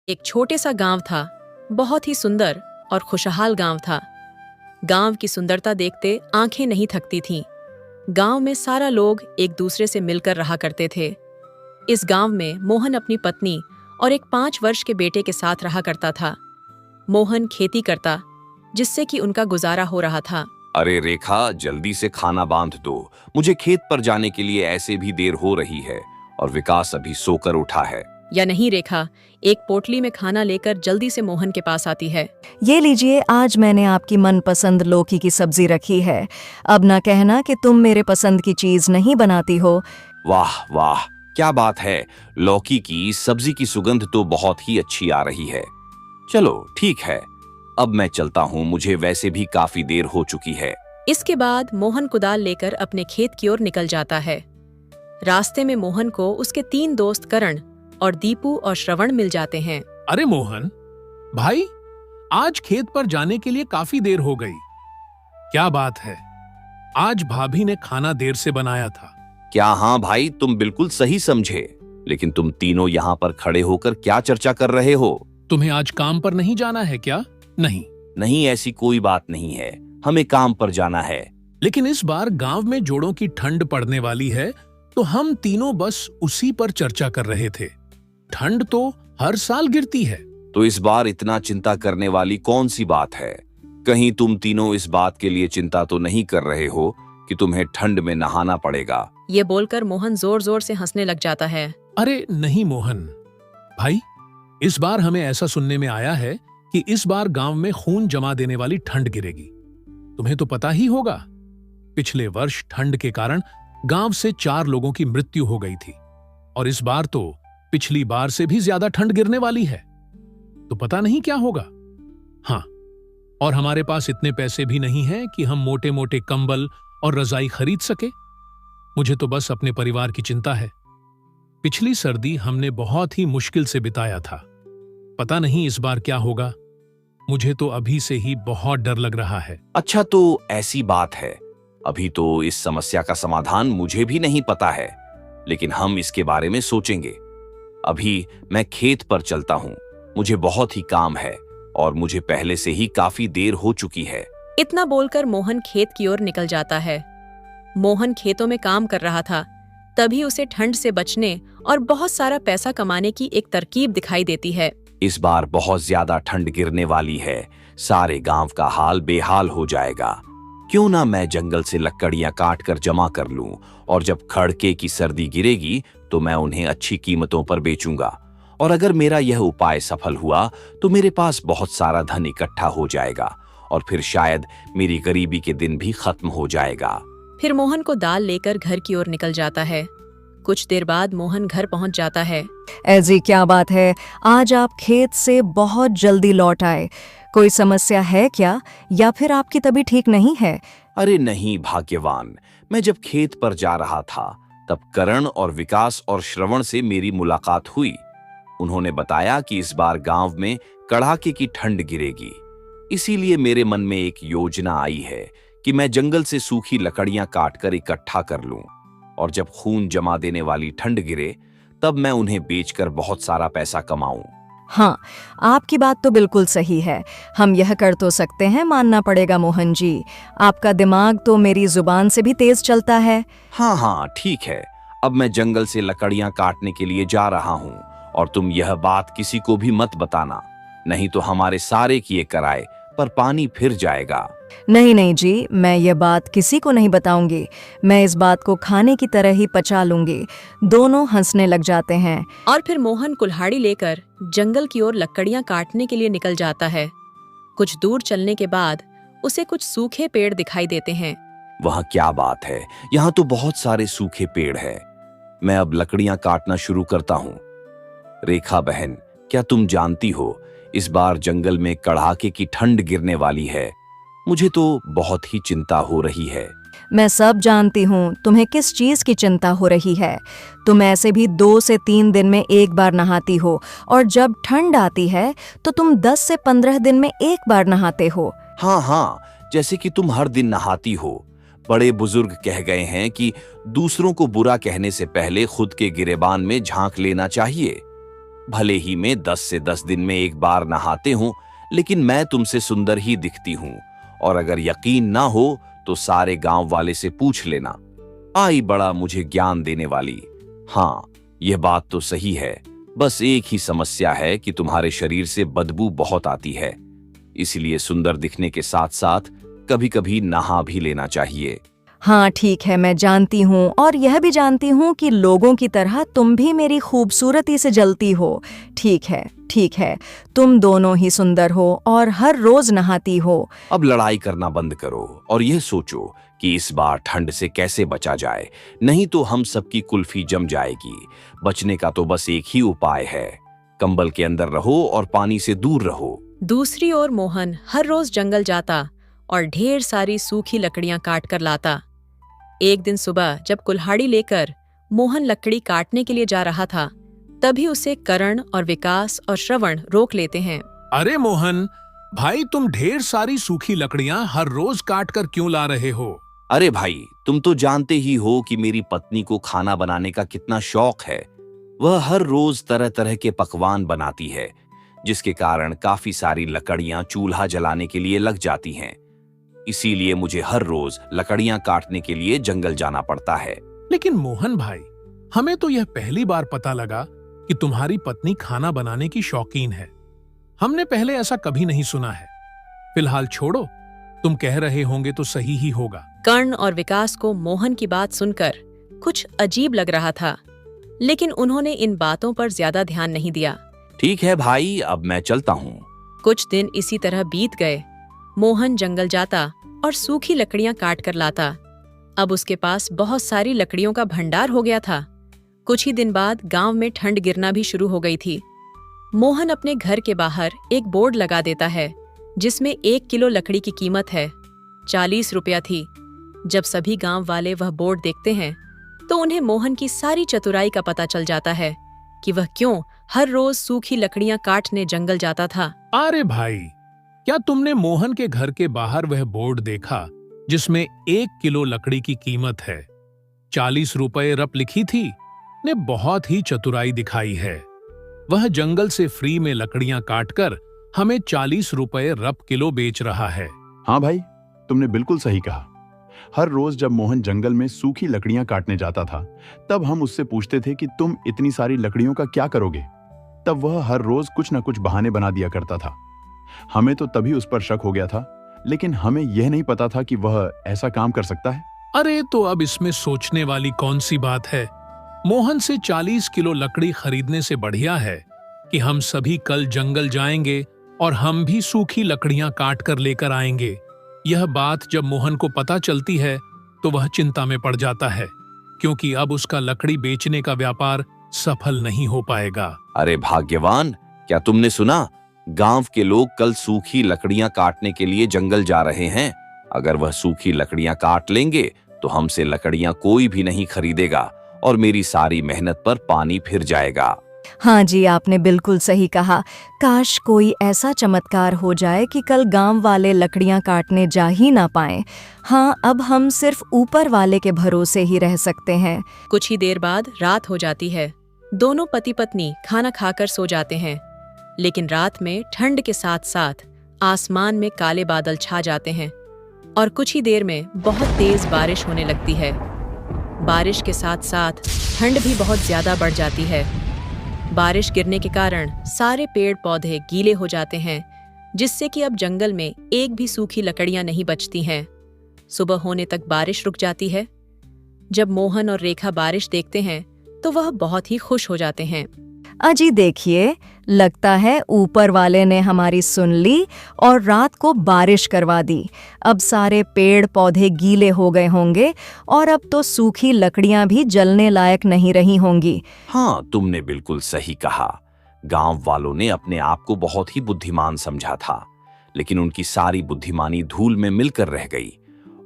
एक छोटे सा गांव था। बहुत ही सुंदर और खुशहाल गांव था। गांव की सुंदरता देखते आंखें नहीं थकती थीं। गांव में सारा लोग एक दूसरे से मिलकर रहा करते थे। इस गांव में मोहन अपनी पत्नी और एक 5 वर्ष के बेटे के साथ रहा करता था। मोहन खेती करता, जिससे कि उनका गुजारा हो रहा था। अरे रेखा, जल्दी से खाना बांध दो। मुझे खेत पर जाने के लिए ऐसे भी देर हो रही है और विकास अभी सोकर उठा है। या नहीं रेखा, एक पोटली में खाना लेकर जल्दी से मोहन के पास आती है। ये लीजिए, आज मैंने आपकी मनपसंद लौकी की सब्जी रखी है। अब ना कहना कि तुम मेरे पसंद की चीज नहीं बनाती हो। वाह वाह, क्या बात है। लौकी की सब्जी की सुगंध तो बहुत ही अच्छी आ रही है। चलो ठीक है, अब मैं चलता हूँ, मुझे वैसे भी काफी देर हो चुकी है। इसके बाद मोहन कुदाल लेकर अपने खेत की ओर निकल जाता है। रास्ते में मोहन को उसके 3 दोस्त करण और दीपू और श्रवण मिल जाते हैं। अरे मोहन भाई, आज खेत पर जाने के लिए काफी देर हो गई। क्या बात है, आज भाभी ने खाना देर से बनाया था। क्या? हाँ भाई, तुम बिल्कुल सही समझे। लेकिन तुम तीनों यहाँ पर खड़े होकर क्या चर्चा कर रहे हो? तुम्हें आज काम पर नहीं जाना है क्या? नहीं नहीं, ऐसी कोई बात नहीं है, हमें काम पर जाना है। लेकिन इस बार गांव में जोड़ों की ठंड पड़ने वाली है, तो हम तीनों बस उसी पर चर्चा कर रहे थे। ठंड तो हर साल गिरती है। तो इस बार इतना चिंता करने वाली कौन सी बात है? कहीं तुम तीनों इस बात के लिए चिंता तो नहीं कर रहे हो कि तुम्हें ठंड में नहाना पड़ेगा? ये बोलकर मोहन जोर जोर से हंसने लग जाता है। अरे नहीं मोहन भाई, इस बार हमें ऐसा सुनने में आया है कि इस बार गांव में खून जमा देने वाली ठंड गिरेगी। तुम्हें तो पता ही होगा, पिछले वर्ष ठंड के कारण गांव से 4 लोगों की मृत्यु हो गई थी, और इस बार तो पिछली बार से भी ज्यादा ठंड गिरने वाली है। तो पता नहीं क्या होगा। हाँ, और हमारे पास इतने पैसे भी नहीं हैं कि हम मोटे मोटे कंबल और रजाई खरीद सके। मुझे तो बस अपने परिवार की चिंता है। पिछली सर्दी हमने बहुत ही मुश्किल से बिताया था। पता नहीं इस बार क्या होगा। मुझे तो अभी से ही बहुत डर लग रहा है। अच्छा, तो ऐसी बात है। अभी तो इस समस्या का समाधान मुझे भी नहीं पता है, लेकिन हम इसके बारे में सोचेंगे। अभी मैं खेत पर चलता हूँ, मुझे बहुत ही काम है और मुझे पहले से ही काफी देर हो चुकी है। इतना बोलकर मोहन खेत की ओर निकल जाता है। मोहन खेतों में काम कर रहा था, तभी उसे ठंड से बचने और बहुत सारा पैसा कमाने की एक तरकीब दिखाई देती है। इस बार बहुत ज्यादा ठंड गिरने वाली है, सारे गांव का हाल बेहाल हो जाएगा। क्यों ना मैं जंगल से लकड़ियां काट कर जमा कर लूं, और जब खड़के की सर्दी गिरेगी तो मैं उन्हें अच्छी कीमतों पर बेचूंगा। और अगर मेरा यह उपाय सफल हुआ तो मेरे पास बहुत सारा धन इकट्ठा हो जाएगा और फिर शायद मेरी गरीबी के दिन भी खत्म हो जाएगा। फिर मोहन को दाल लेकर घर की ओर निकल जाता है। कुछ देर बाद मोहन घर पहुंच जाता है। ऐसी क्या बात है, आज आप खेत से बहुत जल्दी लौट आए। कोई समस्या है क्या, या फिर आपकी तबीयत ठीक नहीं है? अरे नहीं भाग्यवान, मैं जब खेत पर जा रहा था तब करण और विकास और श्रवण से मेरी मुलाकात हुई। उन्होंने बताया कि इस बार गांव में कड़ाके की ठंड गिरेगी। इसीलिए मेरे मन में एक योजना आई है कि मैं जंगल से सूखी लकड़ियां काटकर इकट्ठा कर लूं, और जब खून जमा देने वाली ठंड गिरे तब मैं उन्हें बेचकर बहुत सारा पैसा कमाऊं। हाँ, आपकी बात तो बिल्कुल सही है। हम यह कर तो सकते हैं, मानना पड़ेगा मोहन जी। आपका दिमाग तो मेरी जुबान से भी तेज चलता है। हाँ हाँ ठीक है, अब मैं जंगल से लकड़ियां काटने के लिए जा रहा हूँ, और तुम यह बात किसी को भी मत बताना, नहीं तो हमारे सारे किए कराए पर पानी फिर जाएगा। नहीं नहीं जी, मैं ये बात किसी को नहीं बताऊंगी। मैं इस बात को खाने की तरह ही पचा लूंगी। दोनों हंसने लग जाते हैं। और फिर मोहन कुल्हाड़ी लेकर जंगल की ओर लकड़ियां काटने के लिए निकल जाता है। कुछ दूर चलने के बाद उसे कुछ सूखे पेड़ दिखाई देते हैं। वहाँ क्या बात है, यहाँ तो बहुत सारे सूखे पेड़ हैं। मैं अब लकड़ियां काटना शुरू करता हूँ। रेखा बहन, क्या तुम जानती हो, इस बार जंगल में कड़ाके की ठंड गिरने वाली है। मुझे तो बहुत ही चिंता हो रही है। मैं सब जानती हूँ तुम्हें किस चीज की चिंता हो रही है। तुम ऐसे भी 2 से 3 दिन में एक बार नहाती हो, और जब ठंड आती है तो तुम 10 से 15 दिन में एक बार नहाते हो। हाँ हाँ, जैसे कि तुम हर दिन नहाती हो। बड़े बुजुर्ग कह गए हैं कि दूसरों को बुरा कहने से पहले खुद के गिरेबान में झांक लेना चाहिए। भले ही मैं 10 से 10 दिन में एक बार नहाते हूँ, लेकिन मैं तुमसे सुंदर ही दिखती हूँ। और अगर यकीन ना हो तो सारे गांव वाले से पूछ लेना। आई बड़ा मुझे ज्ञान देने वाली। हाँ, यह बात तो सही है, बस एक ही समस्या है कि तुम्हारे शरीर से बदबू बहुत आती है, इसलिए सुंदर दिखने के साथ साथ कभी कभी नहा भी लेना चाहिए। हाँ ठीक है, मैं जानती हूँ और यह भी जानती हूँ कि लोगों की तरह तुम भी मेरी खूबसूरती से जलती हो। ठीक है, तुम दोनों ही सुंदर हो और हर रोज नहाती हो। अब लड़ाई करना बंद करो और यह सोचो कि इस बार ठंड से कैसे बचा जाए, नहीं तो हम सबकी कुल्फी जम जाएगी। बचने का तो बस एक ही उपाय है, कंबल के अंदर रहो और पानी से दूर रहो। दूसरी ओर मोहन हर रोज जंगल जाता और ढेर सारी सूखी लकड़ियां काट कर लाता। एक दिन सुबह जब कुल्हाड़ी लेकर मोहन लकड़ी काटने के लिए जा रहा था, तभी उसे करण और विकास और श्रवण रोक लेते हैं। अरे मोहन भाई, तुम ढेर सारी सूखी लकड़ियां हर रोज काट कर क्यों ला रहे हो? अरे भाई, तुम तो जानते ही हो कि मेरी पत्नी को खाना बनाने का कितना शौक है। वह हर रोज तरह तरह के पकवान बनाती है, जिसके कारण काफी सारी लकड़ियां चूल्हा जलाने के लिए लग जाती हैं। इसीलिए मुझे हर रोज लकड़ियां काटने के लिए जंगल जाना पड़ता है। लेकिन मोहन भाई, हमें तो यह पहली बार पता लगा कि तुम्हारी पत्नी खाना बनाने की शौकीन है। हमने पहले ऐसा कभी नहीं सुना है। फिलहाल छोड़ो, तुम कह रहे होंगे तो सही ही होगा। कर्ण और विकास को मोहन की बात सुनकर कुछ अजीब लग रहा था, लेकिन उन्होंने इन बातों पर ज्यादा ध्यान नहीं दिया। ठीक है भाई, अब मैं चलता हूँ। कुछ दिन इसी तरह बीत गए। मोहन जंगल जाता और सूखी लकड़ियां काट कर लाता। अब उसके पास बहुत सारी लकड़ियों का भंडार हो गया था। कुछ ही दिन बाद गांव में ठंड गिरना भी शुरू हो गई थी। मोहन अपने घर के बाहर एक बोर्ड लगा देता है, जिसमें 1 किलो लकड़ी की कीमत है। 40 रुपया थी। जब सभी गांव वाले वह बोर्ड देखते हैं, तो उन्हें मोहन की सारी चतुराई का पता चल जाता है कि वह क्यों हर रोज सूखी लकड़ियां काटने जंगल जाता था। अरे भाई, क्या तुमने मोहन के घर के बाहर वह बोर्ड देखा जिसमें 1 किलो लकड़ी की कीमत है, 40 रुपए रप लिखी थी? ने बहुत ही चतुराई दिखाई है। वह जंगल से फ्री में लकड़ियां काटकर हमें 40 रुपए रप किलो बेच रहा है। हाँ भाई, तुमने बिल्कुल सही कहा। हर रोज जब मोहन जंगल में सूखी लकड़ियां काटने जाता था, तब हम उससे पूछते थे कि तुम इतनी सारी लकड़ियों का क्या करोगे। तब वह हर रोज कुछ न कुछ बहाने बना दिया करता था। हमें तो तभी उस पर शक हो गया था, लेकिन हमें यह नहीं पता था कि वह ऐसा काम कर सकता है। अरे तो अब इसमें सोचने वाली कौन सी बात है? मोहन से 40 किलो लकड़ी खरीदने से बढ़िया है कि हम सभी कल जंगल जाएंगे और हम भी सूखी लकड़ियां काट कर लेकर आएंगे। यह बात जब मोहन को पता चलती है तो वह चिंता में पड़ जाता है, क्योंकि अब उसका लकड़ी बेचने का व्यापार सफल नहीं हो पाएगा। अरे भाग्यवान, क्या तुमने सुना? गांव के लोग कल सूखी लकड़ियां काटने के लिए जंगल जा रहे हैं। अगर वह सूखी लकड़ियां काट लेंगे तो हमसे लकड़ियां कोई भी नहीं खरीदेगा और मेरी सारी मेहनत पर पानी फिर जाएगा। हाँ जी, आपने बिल्कुल सही कहा। काश कोई ऐसा चमत्कार हो जाए कि कल गांव वाले लकड़ियां काटने जा ही ना पाएं। हाँ, अब हम सिर्फ ऊपर वाले के भरोसे ही रह सकते हैं। कुछ ही देर बाद रात हो जाती है। दोनों पति पत्नी खाना खाकर सो जाते हैं, लेकिन रात में ठंड के साथ साथ आसमान में काले बादल छा जाते हैं और कुछ ही देर में बहुत तेज बारिश होने लगती है। बारिश के साथ साथ ठंड भी बहुत ज्यादा बढ़ जाती है। बारिश गिरने के कारण सारे पेड़ पौधे गीले हो जाते हैं, जिससे कि अब जंगल में एक भी सूखी लकड़ियां नहीं बचती हैं। सुबह होने तक बारिश रुक जाती है। जब मोहन और रेखा बारिश देखते हैं तो वह बहुत ही खुश हो जाते हैं। अजी देखिए, लगता है ऊपर वाले ने हमारी सुन ली और रात को बारिश करवा दी। अब सारे पेड़ पौधे गीले हो गए होंगे और अब तो सूखी लकड़ियां भी जलने लायक नहीं रही होंगी। हाँ, तुमने बिल्कुल सही कहा। गांव वालों ने अपने आप को बहुत ही बुद्धिमान समझा था, लेकिन उनकी सारी बुद्धिमानी धूल में मिलकर रह गई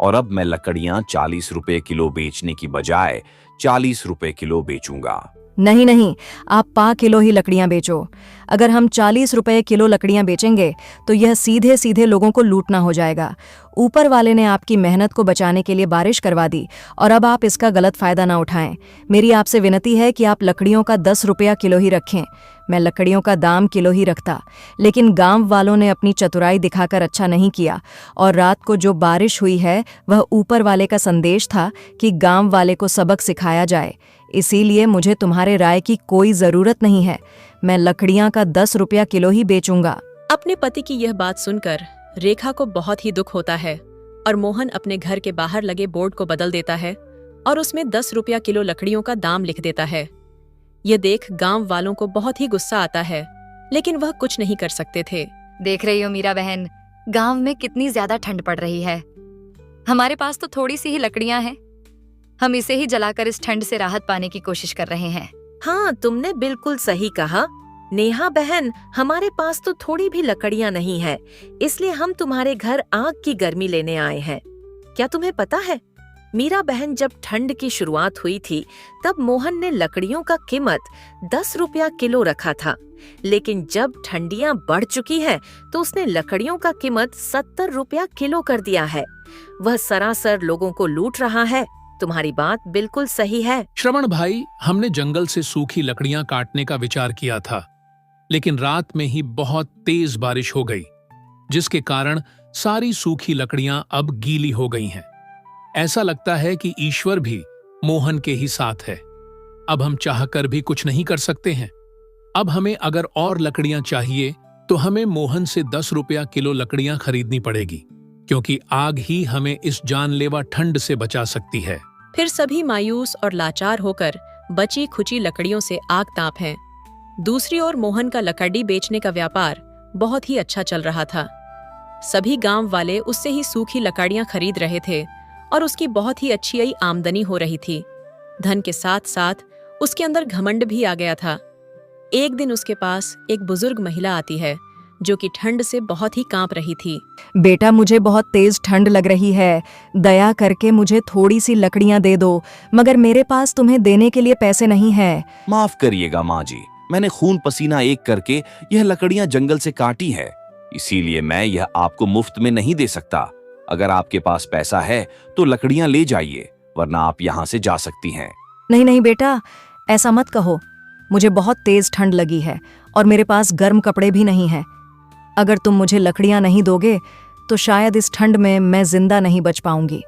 और अब मैं लकड़ियां 40 रुपए किलो बेचने की बजाय 40 रुपए किलो बेचूंगा। नहीं नहीं, आप पा किलो ही लकड़ियां बेचो। अगर हम 40 रुपए किलो लकड़ियां बेचेंगे तो यह सीधे सीधे लोगों को लूटना हो जाएगा। ऊपर वाले ने आपकी मेहनत को बचाने के लिए बारिश करवा दी और अब आप इसका गलत फायदा ना उठाएं। मेरी आपसे विनती है कि आप लकड़ियों का 10 रुपया किलो ही रखें। मैं लकड़ियों का दाम किलो ही रखता, लेकिन गांव वालों ने अपनी चतुराई दिखाकर अच्छा नहीं किया और रात को जो बारिश हुई है वह ऊपर वाले का संदेश था कि गांव वाले को सबक सिखाया जाए। इसीलिए मुझे तुम्हारे राय की कोई जरूरत नहीं है। मैं लकड़ियां का 10 रुपया किलो ही बेचूंगा। अपने पति की यह बात सुनकर रेखा को बहुत ही दुख होता है और मोहन अपने घर के बाहर लगे बोर्ड को बदल देता है और उसमें 10 रुपया किलो लकड़ियों का दाम लिख देता है। यह देख गांव वालों को बहुत ही गुस्सा आता है, लेकिन वह कुछ नहीं कर सकते थे। देख रही हो मीरा बहन, गांव में कितनी ज्यादा ठंड पड़ रही है। हमारे पास तो थोड़ी सी ही लकड़ियां हैं। हम इसे ही जलाकर इस ठंड से राहत पाने की कोशिश कर रहे हैं। हाँ, तुमने बिल्कुल सही कहा। नेहा बहन, हमारे पास तो थोड़ी भी लकड़ियां नहीं है, इसलिए हम तुम्हारे घर आग की गर्मी लेने आए हैं। क्या तुम्हें पता है, मीरा बहन, जब ठंड की शुरुआत हुई थी तब मोहन ने लकड़ियों का कीमत 10 रुपया किलो रखा था, लेकिन जब ठंडियां बढ़ चुकी हैं तो उसने लकड़ियों का कीमत 70 रुपया किलो कर दिया है। वह सरासर लोगों को लूट रहा है। तुम्हारी बात बिल्कुल सही है। श्रवण भाई, हमने जंगल से सूखी लकड़ियां काटने का विचार किया था, लेकिन रात में ही बहुत तेज बारिश हो गई, जिसके कारण सारी सूखी लकड़ियां अब गीली हो गई हैं। ऐसा लगता है कि ईश्वर भी मोहन के ही साथ है। अब हम चाहकर भी कुछ नहीं कर सकते हैं। अब हमें अगर और लकड़ियां चाहिए तो हमें मोहन से 10 रुपया किलो लकड़ियां खरीदनी पड़ेगी, क्योंकि आग ही हमें इस जानलेवा ठंड से बचा सकती है। फिर सभी मायूस और लाचार होकर बची खुची लकड़ियों से आग ताप हैं। दूसरी ओर मोहन का लकड़ी बेचने का व्यापार बहुत ही अच्छा चल रहा था। सभी गांव वाले उससे ही सूखी लकड़ियां खरीद रहे थे और उसकी बहुत ही अच्छी आमदनी हो रही थी। धन के साथ साथ उसके अंदर घमंड भी आ गया था। एक दिन उसके पास एक बुजुर्ग महिला आती है जो कि ठंड से बहुत ही कांप रही थी। बेटा, मुझे बहुत तेज ठंड लग रही है। दया करके मुझे थोड़ी सी लकड़ियां दे दो, मगर मेरे पास तुम्हें देने के लिए पैसे नहीं है। माफ करिएगा माँ जी, मैंने खून पसीना एक करके यह लकड़ियां जंगल से काटी है, इसीलिए मैं यह आपको मुफ्त में नहीं दे सकता। अगर आपके पास पैसा है तो लकड़ियां ले जाइए, वरना आप यहाँ से जा सकती हैं। नहीं नहीं बेटा, ऐसा मत कहो। मुझे बहुत तेज ठंड लगी है और मेरे पास गर्म कपड़े भी नहीं हैं। अगर तुम मुझे लकड़ियां नहीं दोगे तो शायद इस ठंड में मैं जिंदा नहीं बच पाऊंगी।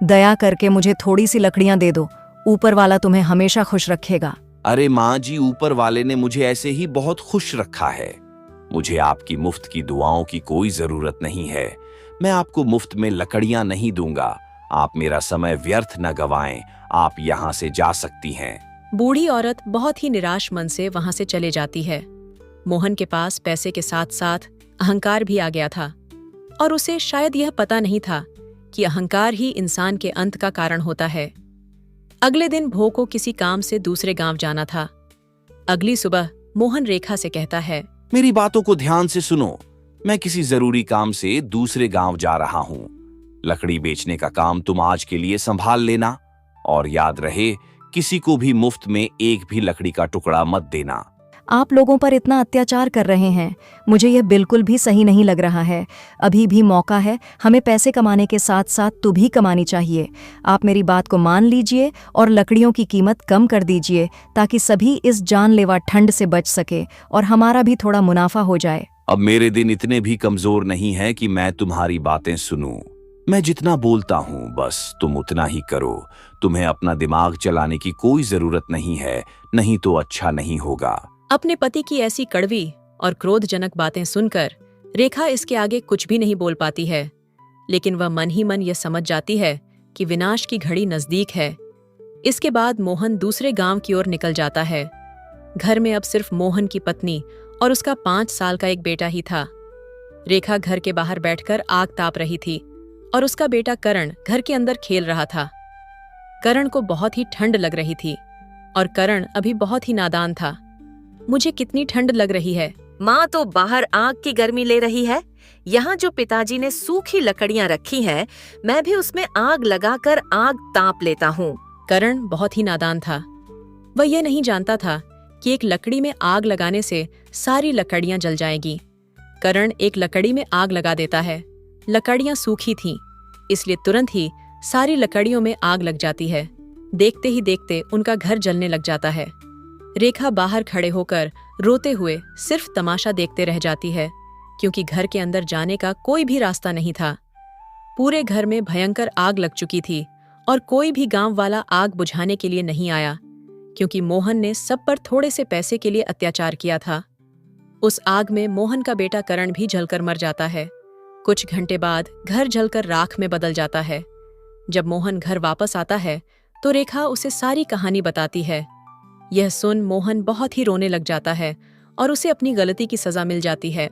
दया करके मुझे थोड़ी सी लकड़ियां दे दो। ऊपर वाला तुम्हें हमेशा खुश रखेगा। अरे माँ जी, ऊपर वाले ने मुझे ऐसे ही बहुत खुश रखा है। मुझे आपकी मुफ्त की दुआओं की कोई जरूरत नहीं है। मैं आपको मुफ्त में लकड़ियां नहीं दूंगा। आप मेरा समय व्यर्थ न गवाएं। आप यहाँ से जा सकती हैं। बूढ़ी औरत बहुत ही निराश मन से वहां से चले जाती है। मोहन के पास पैसे के साथ साथ अहंकार भी आ गया था और उसे शायद यह पता नहीं था कि अहंकार ही इंसान के अंत का कारण होता है। अगले दिन भो को किसी काम से दूसरे गांव जाना था। अगली सुबह मोहन रेखा से कहता है, मेरी बातों को ध्यान से सुनो। मैं किसी जरूरी काम से दूसरे गांव जा रहा हूँ। लकड़ी बेचने का काम तुम आज के लिए संभाल लेना, और याद रहे, किसी को भी मुफ्त में एक भी लकड़ी का टुकड़ा मत देना। आप लोगों पर इतना अत्याचार कर रहे हैं, मुझे यह बिल्कुल भी सही नहीं लग रहा है। अभी भी मौका है, हमें पैसे कमाने के साथ साथ तू भी कमानी चाहिए। आप मेरी बात को मान लीजिए और लकड़ियों की कीमत कम कर दीजिए, ताकि सभी इस जानलेवा ठंड से बच सके और हमारा भी थोड़ा मुनाफा हो जाए। अब मेरे दिन इतने भी कमजोर नहीं है कि मैं तुम्हारी बातें सुनूं। मैं जितना बोलता हूँ बस तुम उतना ही करो। तुम्हें अपना दिमाग चलाने की कोई जरूरत नहीं है, नहीं तो अच्छा नहीं होगा। अपने पति की ऐसी कड़वी और क्रोधजनक बातें सुनकर रेखा इसके आगे कुछ भी नहीं बोल पाती है, लेकिन वह मन ही मन यह समझ जाती है कि विनाश की घड़ी नजदीक है। इसके बाद मोहन दूसरे गांव की ओर निकल जाता है। घर में अब सिर्फ मोहन की पत्नी और उसका 5 साल का एक बेटा ही था। रेखा घर के बाहर बैठकर आग ताप रही थी और उसका बेटा करण घर के अंदर खेल रहा था। करण को बहुत ही ठंड लग रही थी और करण अभी बहुत ही नादान था। मुझे कितनी ठंड लग रही है। माँ तो बाहर आग की गर्मी ले रही है। यहाँ जो पिताजी ने सूखी लकड़ियाँ रखी हैं, मैं भी उसमें आग लगाकर आग ताप लेता हूँ। करण बहुत ही नादान था। वह यह नहीं जानता था कि एक लकड़ी में आग लगाने से सारी लकड़ियां जल जाएंगी। करण एक लकड़ी में आग लगा देता है। लकड़ियां सूखी थीं, इसलिए तुरंत ही सारी लकड़ियों में आग लग जाती है। देखते ही देखते उनका घर जलने लग जाता है। रेखा बाहर खड़े होकर रोते हुए सिर्फ तमाशा देखते रह जाती है, क्योंकि घर के अंदर जाने का कोई भी रास्ता नहीं था। पूरे घर में भयंकर आग लग चुकी थी और कोई भी गांव वाला आग बुझाने के लिए नहीं आया, क्योंकि मोहन ने सब पर थोड़े से पैसे के लिए अत्याचार किया था। उस आग में मोहन का बेटा करण भी जलकर मर जाता है। कुछ घंटे बाद घर जलकर राख में बदल जाता है। जब मोहन घर वापस आता है तो रेखा उसे सारी कहानी बताती है। यह सुन मोहन बहुत ही रोने लग जाता है और उसे अपनी गलती की सजा मिल जाती है।